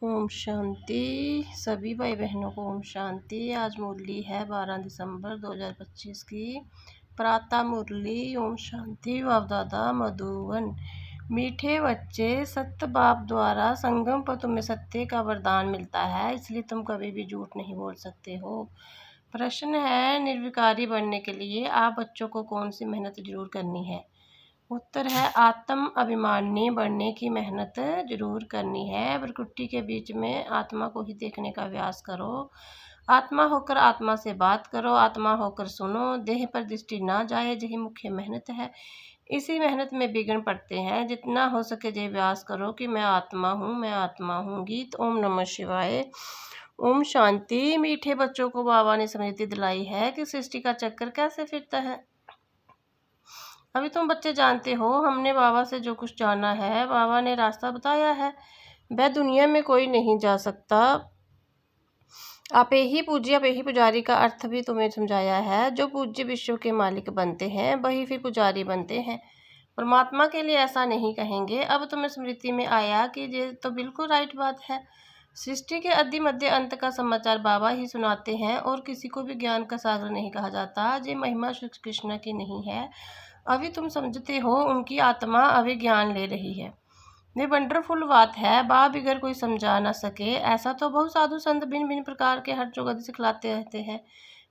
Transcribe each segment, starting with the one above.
ओम शांति। सभी भाई बहनों को ओम शांति। आज मुरली है 12 दिसंबर 2025 की प्रातः मुरली। ओम शांति। बाप दादा मधुवन। मीठे बच्चे, सत्य बाप द्वारा संगम पर तुम्हें सत्य का वरदान मिलता है, इसलिए तुम कभी भी झूठ नहीं बोल सकते हो। प्रश्न है, निर्विकारी बनने के लिए आप बच्चों को कौन सी मेहनत जरूर करनी है? उत्तर है, आत्म अभिमानी बनने की मेहनत जरूर करनी है। प्रकृति के बीच में आत्मा को ही देखने का अभ्यास करो। आत्मा होकर आत्मा से बात करो, आत्मा होकर सुनो, देह पर दृष्टि ना जाए, यही मुख्य मेहनत है। इसी मेहनत में विघ्न पड़ते हैं। जितना हो सके ये अभ्यास करो कि मैं आत्मा हूँ, मैं आत्मा हूँ। गीत। ओम नमः शिवाय। ओम शांति। मीठे बच्चों को बाबा ने स्मृति दिलाई है कि सृष्टि का चक्कर कैसे फिरता है। अभी तुम बच्चे जानते हो, हमने बाबा से जो कुछ जाना है, बाबा ने रास्ता बताया है, वह दुनिया में कोई नहीं जा सकता। आपे ही पूज्य, आपे ही पुजारी का अर्थ भी तुम्हें समझाया है। जो पूज्य विश्व के मालिक बनते हैं वही फिर पुजारी बनते हैं। परमात्मा के लिए ऐसा नहीं कहेंगे। अब तुम्हें स्मृति में आया कि ये तो बिल्कुल राइट बात है। सृष्टि के आदि मध्य अंत का समाचार बाबा ही सुनाते हैं और किसी को भी ज्ञान का सागर नहीं कहा जाता। ये महिमा श्री कृष्ण की नहीं है। अभी तुम समझते हो, उनकी आत्मा अभी ज्ञान ले रही है। ये वंडरफुल बात है। बाप बिगर कोई समझा ना सके, ऐसा तो बहुत साधु संत भिन्न भिन्न प्रकार के हर जुगत सिखलाते रहते हैं।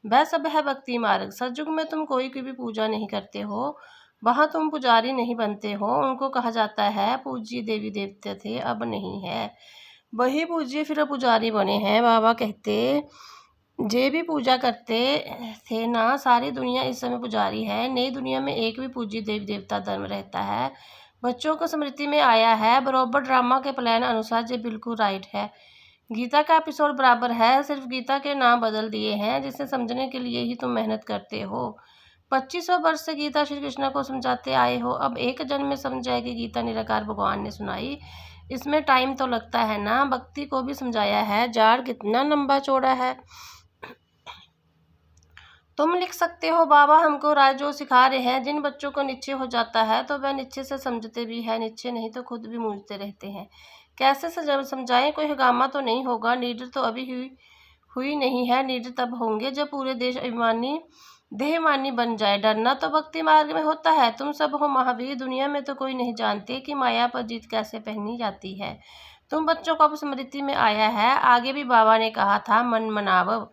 वह सब है भक्ति मार्ग। सतयुग में तुम कोई की भी पूजा नहीं करते हो, वहाँ तुम पुजारी नहीं बनते हो। उनको कहा जाता है पूज्य देवी देवते थे, अब नहीं है। वही पूज्य फिर पुजारी बने हैं। बाबा कहते, जे भी पूजा करते थे ना, सारी दुनिया इस समय पुजारी है। नई दुनिया में एक भी पूज्य देवी देवता धर्म रहता है। बच्चों को स्मृति में आया है, बराबर ड्रामा के प्लान अनुसार ये बिल्कुल राइट है। गीता का एपिसोड बराबर है, सिर्फ गीता के नाम बदल दिए हैं। जिसे समझने के लिए ही तुम मेहनत करते हो। 2500 वर्ष से गीता श्री कृष्ण को समझाते आए हो, अब एक जन्म में समझ जाएगी गीता निराकार भगवान ने सुनाई। इसमें टाइम तो लगता है ना। भक्ति को भी समझाया है, जाड़ कितना लंबा चौड़ा है। तुम लिख सकते हो, बाबा हमको राज जो सिखा रहे हैं। जिन बच्चों को निश्चय हो जाता है तो वह निश्चय से समझते भी है, निश्चय नहीं तो खुद भी मूझते रहते हैं। कैसे समझाएं? कोई हंगामा तो नहीं होगा। लीडर तो अभी हुई नहीं है, लीडर तब होंगे जब पूरे देश अभिमानी देहमानी बन जाए। डरना तो भक्ति मार्ग में होता है। तुम सब हो महावीर। दुनिया में तो कोई नहीं जानते कि माया पर जीत कैसे पहनी जाती है। तुम बच्चों को अब स्मृति में आया है। आगे भी बाबा ने कहा था, मन मनावव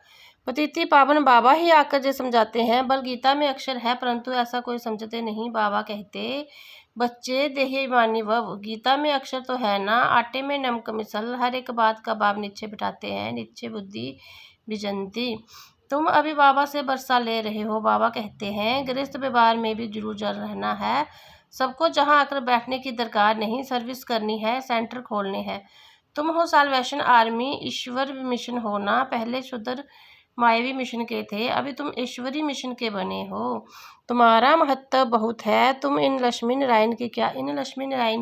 पतिति पावन। बाबा ही आकर ये समझाते हैं। बल गीता में अक्षर है, परंतु ऐसा कोई समझते नहीं। बाबा कहते, बच्चे देह मानी वव। गीता में अक्षर तो है ना, आटे में नमक मिसल। हर एक बात का बाप नीचे बिठाते हैं, नीचे बुद्धि बिजंती। तुम अभी बाबा से बरसा ले रहे हो। बाबा कहते हैं, गृहस्थ व्यवहार में भी जरूर जल रहना है। सबको जहाँ आकर बैठने की दरकार नहीं, सर्विस करनी है, सेंटर खोलने हैं। तुम हो साल्वेशन आर्मी, ईश्वर मिशन हो ना। पहले शुद्र मायावी मिशन के थे, अभी तुम ईश्वरी मिशन के बने हो। तुम्हारा महत्व बहुत है। तुम इन लक्ष्मी नारायण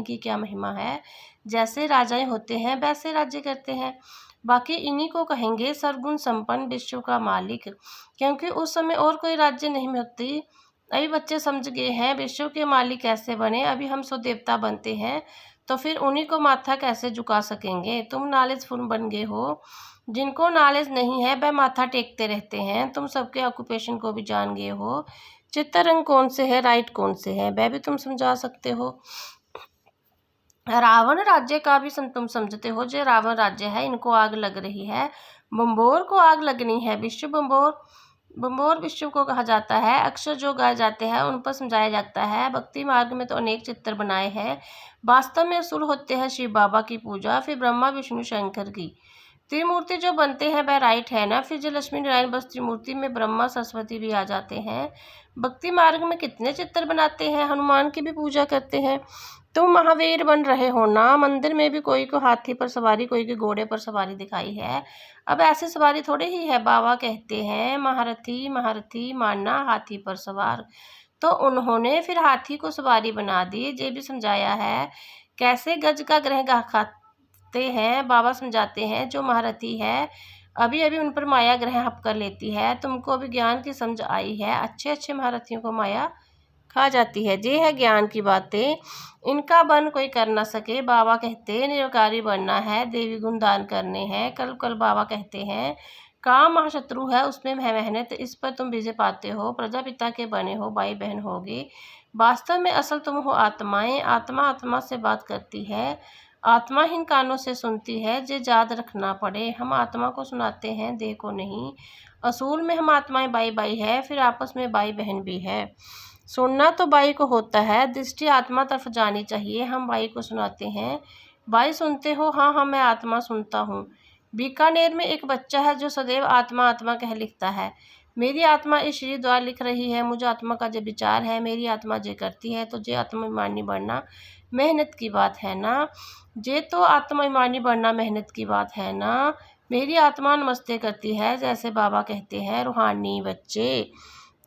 की क्या महिमा है। जैसे राजाएं होते हैं वैसे राज्य करते हैं। बाकी इन्हीं को कहेंगे सर्वगुण संपन्न विश्व का मालिक, क्योंकि उस समय और कोई राज्य नहीं होती। अभी बच्चे समझ गए हैं विश्व के मालिक कैसे बने। अभी हम सो देवता बनते हैं तो फिर उन्हीं को माथा कैसे झुका सकेंगे। तुम नॉलेजफुल बन गए हो। जिनको नॉलेज नहीं है वह माथा टेकते रहते हैं। तुम सबके ऑक्यूपेशन को भी जान गए हो। चित्त रंग कौन से है, राइट कौन से है, वह भी तुम समझा सकते हो। रावण राज्य का भी तुम समझते हो। जो रावण राज्य है, इनको आग लग रही है। बम्बोर को आग लगनी है। विश्व बम्बोर विश्व को कहा जाता है। अक्षर जो गाए जाते हैं उन पर समझाया जाता है। भक्ति मार्ग में तो अनेक चित्र बनाए हैं। वास्तव में असुर होते हैं शिव बाबा की पूजा, फिर ब्रह्मा विष्णु शंकर की। त्रिमूर्ति जो बनते हैं वह राइट है ना। फिर जो लक्ष्मी नारायण, बस त्रिमूर्ति में ब्रह्मा सरस्वती भी आ जाते हैं। भक्ति मार्ग में कितने चित्र बनाते हैं, हनुमान की भी पूजा करते हैं। तुम महावीर बन रहे हो ना। मंदिर में भी कोई को हाथी पर सवारी, कोई के घोड़े पर सवारी दिखाई है। अब ऐसी सवारी थोड़ी ही है। बाबा कहते हैं, महारथी महारथी मानना हाथी पर सवार। तो उन्होंने फिर हाथी को सवारी बना दी। ये भी समझाया है कैसे गज का ग्रह खाते हैं। बाबा समझाते हैं, जो महारथी है अभी अभी उन पर माया ग्रह हप कर लेती है। तुमको अभी ज्ञान की समझ आई है। अच्छे अच्छे महारथियों को माया खा जाती है। ये है ज्ञान की बातें, इनका बन कोई कर ना सके। बाबा कहते निरंकारी बनना है, देवी गुण दान करने हैं। कल कल बाबा कहते हैं काम महाशत्रु है, उसमें है मेहनत, इस पर तुम विजय पाते हो। प्रजापिता के बने हो, भाई बहन होगी। वास्तव में असल तुम हो आत्माएं। आत्मा आत्मा से बात करती है, आत्मा इन कानों से सुनती है। जे याद रखना पड़े, हम आत्मा को सुनाते हैं, देह को नहीं। असूल में हम आत्माएं भाई भाई है, फिर आपस में भाई बहन भी है। सुनना तो भाई को होता है, दृष्टि आत्मा तरफ जानी चाहिए। हम भाई को सुनाते हैं, भाई सुनते हो? हाँ हाँ, मैं आत्मा सुनता हूँ। बीकानेर में एक बच्चा है जो सदैव आत्मा आत्मा कह लिखता है। मेरी आत्मा इस शरीर द्वारा लिख रही है, मुझे आत्मा का जो विचार है, मेरी आत्मा जे करती है। तो जे आत्माभिमानी बढ़ना मेहनत की बात है ना, जे तो आत्माभिमानी बढ़ना मेहनत की बात है ना। मेरी आत्मा नमस्ते करती है, जैसे बाबा कहते हैं रूहानी बच्चे।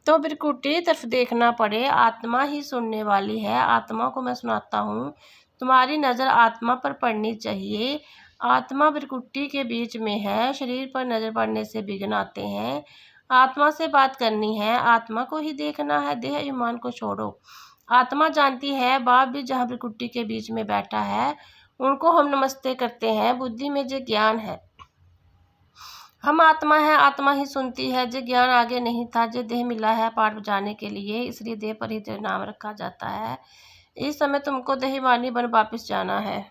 तो बिरकुटी तरफ देखना पड़े, आत्मा ही सुनने वाली है, आत्मा को मैं सुनाता हूँ। तुम्हारी नज़र आत्मा पर पड़नी चाहिए। आत्मा बिरकुटी के बीच में है, शरीर पर नज़र पड़ने से विघ्न आते हैं। आत्मा से बात करनी है, आत्मा को ही देखना है, देह ईमान को छोड़ो। आत्मा जानती है बाप भी जहाँ बिरकुटी के बीच में बैठा है, उनको हम नमस्ते करते हैं। बुद्धि में जो ज्ञान है, हम आत्मा है, आत्मा ही सुनती है। जो ज्ञान आगे नहीं था, जो देह मिला है पाठ बजाने के लिए, इसलिए देह पर ही तेरा नाम रखा जाता है। इस समय तुमको देहिमानी बन वापिस जाना है।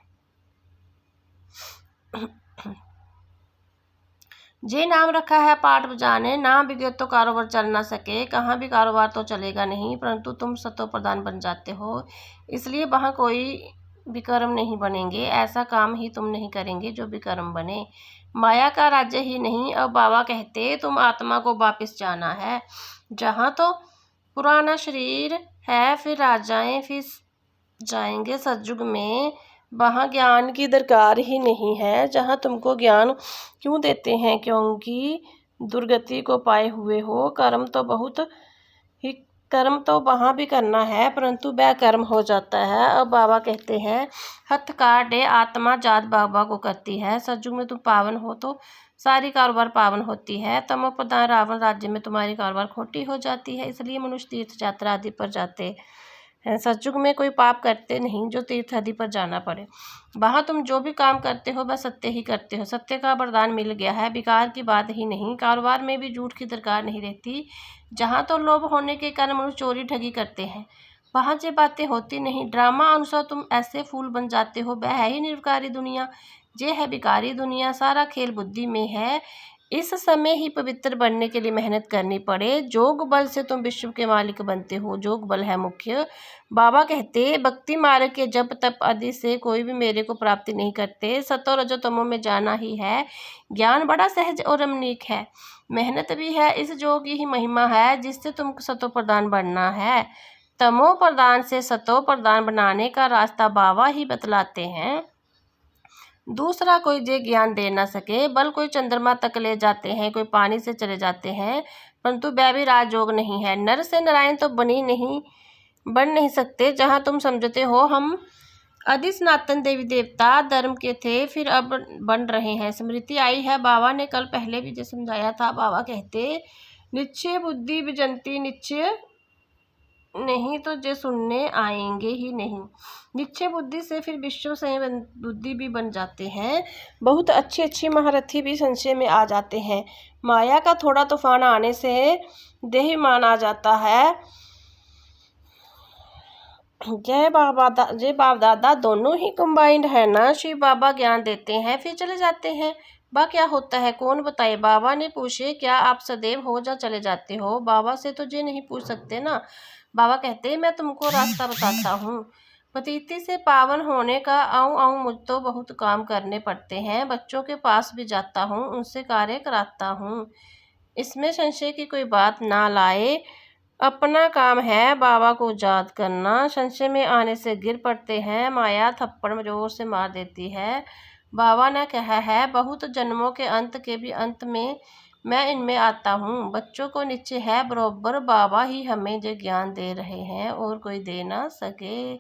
जे नाम रखा है पाठ बजाने, नाम बिगड़े तो कारोबार चल ना सके। कहाँ भी कारोबार तो चलेगा नहीं, परंतु तुम सतो प्रधान बन जाते हो, इसलिए वहाँ कोई विक्रम नहीं बनेंगे। ऐसा काम ही तुम नहीं करेंगे जो विक्रम बने। माया का राज्य ही नहीं। अब बाबा कहते तुम आत्मा को वापिस जाना है, जहाँ तो पुराना शरीर है, फिर राजाएं फिर जाएंगे सतयुग में। वहाँ ज्ञान की दरकार ही नहीं है। जहाँ तुमको ज्ञान क्यों देते हैं? क्योंकि दुर्गति को पाए हुए हो। कर्म तो बहुत ही, कर्म तो वहाँ भी करना है, परंतु वह कर्म हो जाता है। अब बाबा कहते हैं हथ काटे आत्मा जात बाबा को करती है। सतयुग में तुम पावन हो तो सारी कारोबार पावन होती है। तमो प्रधान रावण राज्य में तुम्हारी कारोबार खोटी हो जाती है, इसलिए मनुष्य तीर्थ यात्रा आदि पर जाते हैं। सतयुग में कोई पाप करते नहीं जो तीर्थ आदि पर जाना पड़े। वहाँ तुम जो भी काम करते हो वह सत्य ही करते हो। सत्य का वरदान मिल गया है, विकार की बात ही नहीं। कारोबार में भी झूठ की दरकार नहीं रहती। जहाँ तो लोभ होने के कारण मनुष्य चोरी ठगी करते हैं, वहाँ ये बातें होती नहीं। ड्रामा अनुसार तुम ऐसे फूल बन जाते हो, वह है ही निरकारी दुनिया, ये है विकारी दुनिया। सारा खेल बुद्धि में है। इस समय ही पवित्र बनने के लिए मेहनत करनी पड़े। जोग बल से तुम विश्व के मालिक बनते हो, जोग बल है मुख्य। बाबा कहते भक्ति मार्ग के जप तप आदि से कोई भी मेरे को प्राप्ति नहीं करते। सतो रजो तमो में जाना ही है। ज्ञान बड़ा सहज और रमणीक है, मेहनत भी है। इस जोग की ही महिमा है जिससे तुमको सतो प्रधान बनना है। तमो प्रधान से सतो प्रधान बनाने का रास्ता बाबा ही बतलाते हैं, दूसरा कोई जे ज्ञान दे ना सके। बल कोई चंद्रमा तक ले जाते हैं, कोई पानी से चले जाते हैं, परंतु वह भी राजयोग नहीं है। नर से नारायण तो बन नहीं सकते। जहाँ तुम समझते हो हम आदि सनातन देवी देवता धर्म के थे, फिर अब बन रहे हैं। स्मृति आई है, बाबा ने कल पहले भी जो समझाया था। बाबा कहते निश्चय बुद्धि विजंती, निश्चय नहीं तो जे सुनने आएंगे ही नहीं। निश्चय बुद्धि से फिर विश्व से बुद्धि भी बन जाते हैं। बहुत अच्छे महारथी भी संशय में आ जाते हैं। माया का थोड़ा तूफान आने से देहिमान आ जाता है। जय बाप दादा दोनों ही कंबाइंड है ना। शिव बाबा ज्ञान देते हैं फिर चले जाते हैं। बा क्या होता है कौन बताए? बाबा ने पूछे क्या आप सदैव हो जा चले जाते हो? बाबा से तो ये नहीं पूछ सकते ना। बाबा कहते मैं तुमको रास्ता बताता हूँ। पतिती से पावन होने का आऊँ मुझ तो बहुत काम करने पड़ते हैं। बच्चों के पास भी जाता हूँ, उनसे कार्य कराता हूँ, इसमें संशय की कोई बात ना लाए। अपना काम है बाबा को याद करना। संशय में आने से गिर पड़ते हैं, माया थप्पड़ जोर से मार देती है। बाबा ने कहा है बहुत जन्मों के अंत के भी अंत में मैं इनमें आता हूँ। बच्चों को निश्चय है बरोबर बाबा ही हमें जो ज्ञान दे रहे हैं और कोई दे ना सके।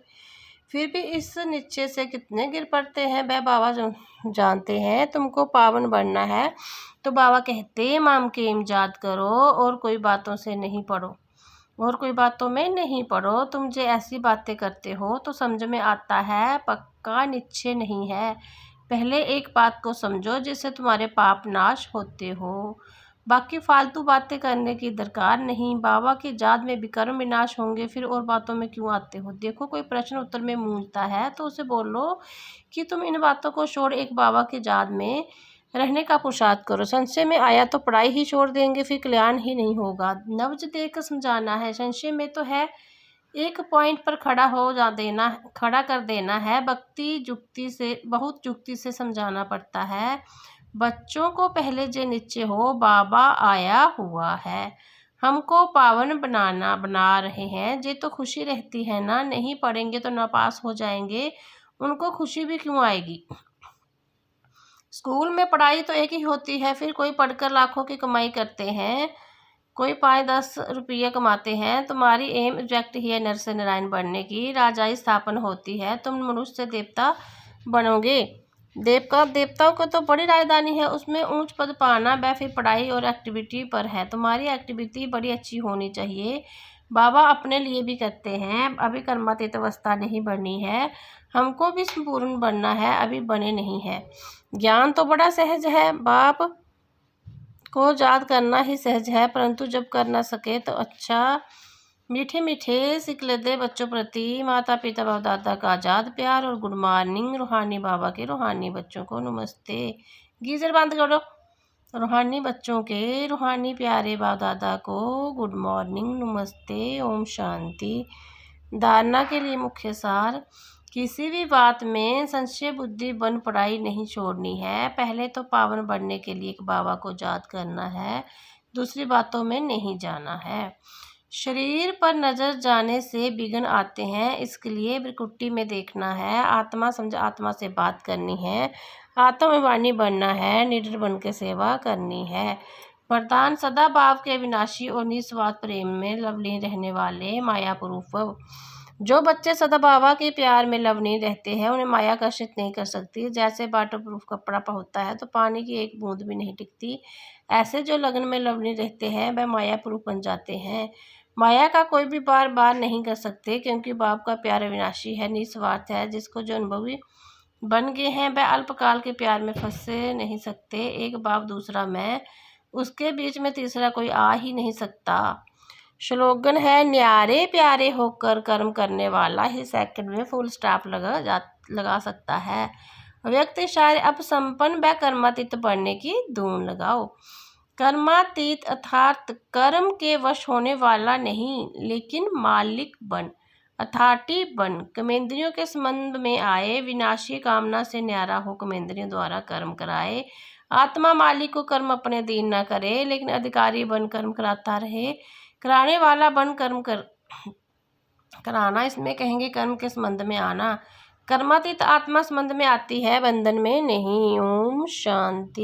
फिर भी इस निश्चय से कितने गिर पड़ते हैं वह बाबा जानते हैं। तुमको पावन बनना है तो बाबा कहते माम के याद करो और कोई बातों से नहीं पढ़ो। और कोई बातों में नहीं पड़ो। तुम जे ऐसी बातें करते हो तो समझ में आता है पक्का निश्चय नहीं है। पहले एक बात को समझो जिससे तुम्हारे पाप नाश होते हो। बाकी फालतू बातें करने की दरकार नहीं। बाबा की जात में विकर्म विनाश होंगे, फिर और बातों में क्यों आते हो। देखो कोई प्रश्न उत्तर में मूंझता है तो उसे बोलो कि तुम इन बातों को छोड़ एक बाबा की जात में रहने का पुरुषार्थ करो। संशय में आया तो पढ़ाई ही छोड़ देंगे, फिर कल्याण ही नहीं होगा। नब्ज देकर समझाना है। संशय में तो है, एक पॉइंट पर खड़ा कर देना है। बहुत जुक्ति से समझाना पड़ता है। बच्चों को पहले जे निश्चय हो बाबा आया हुआ है, हमको पावन बना रहे हैं, जे तो खुशी रहती है ना। नहीं पढ़ेंगे तो नापास हो जाएंगे, उनको खुशी भी क्यों आएगी। स्कूल में पढ़ाई तो एक ही होती है, फिर कोई पढ़कर लाखों की कमाई करते हैं, कोई 5-10 रुपये कमाते हैं। तुम्हारी एम एग्जैक्ट ही है नर से नारायण बनने की। राजाई स्थापन होती है, तुम मनुष्य से देवता बनोगे। देवताओं को तो बड़ी राजधानी है, उसमें ऊंच पद पाना वह फिर पढ़ाई और एक्टिविटी पर है। तुम्हारी एक्टिविटी बड़ी अच्छी होनी चाहिए। बाबा अपने लिए भी कहते हैं, अभी कर्मातीत अवस्था नहीं बननी है, हमको भी संपूर्ण बनना है, अभी बने नहीं है। ज्ञान तो बड़ा सहज है, बाप को याद करना ही सहज है, परंतु जब कर ना सके तो अच्छा। मीठे मीठे सिकलदे बच्चों प्रति माता पिता बाप दादा का आज़ाद प्यार और गुड मॉर्निंग। रूहानी बाबा के रूहानी बच्चों को नमस्ते। गीजर बंद करो। रूहानी बच्चों के रूहानी प्यारे बाप दादा को गुड मॉर्निंग, नमस्ते, ओम शांति। धारणा के लिए मुख्य सार। किसी भी बात में संशय बुद्धि बन पढ़ाई नहीं छोड़नी है। पहले तो पावन बनने के लिए एक बाबा को याद करना है, दूसरी बातों में नहीं जाना है। शरीर पर नजर जाने से विघ्न आते हैं, इसके लिए बिरकुट्टी में देखना है। आत्मा समझ आत्मा से बात करनी है, आत्माभिमानी बनना है, निडर बन के सेवा करनी है। वरदान सदा भाव के अविनाशी और निस्वार्थ प्रेम में लवलीन रहने वाले माया पुरूप। जो बच्चे सदा बाबा के प्यार में लवलीन रहते हैं उन्हें माया आकर्षित नहीं कर सकती। जैसे वाटर प्रूफ कपड़ा होता है तो पानी की एक बूंद भी नहीं टिकती, ऐसे जो लगन में लवलीन रहते हैं वह माया प्रूफ बन जाते हैं। माया का कोई भी बार बार नहीं कर सकते, क्योंकि बाप का प्यार अविनाशी है, निस्वार्थ है। जिसको जो अनुभवी बन गए हैं वह अल्पकाल के प्यार में फंसे नहीं सकते। एक बाप दूसरा मैं, उसके बीच में तीसरा कोई आ ही नहीं सकता। स्लोगन है, न्यारे प्यारे होकर कर्म करने वाला ही सेकंड में फुल स्टॉप लगा सकता है। व्यक्ति शायद अब संपन्न व कर्मातीत बनने की धून लगाओ। कर्मातीत अर्थात कर्म के वश होने वाला नहीं, लेकिन मालिक बन, अथॉरिटी बन। कर्मेंद्रियों के संबंध में आए, विनाशी कामना से न्यारा हो कर्मेंद्रियों द्वारा कर्म कराए। आत्मा मालिक को कर्म अपने अधीन न करे, लेकिन अधिकारी बन कर्म कराता रहे। कराने वाला बन कर्म कराना, इसमें कहेंगे कर्म के संबंध में आना। कर्मातीत आत्मा संबंध में आती है, बंधन में नहीं। ओम शांति।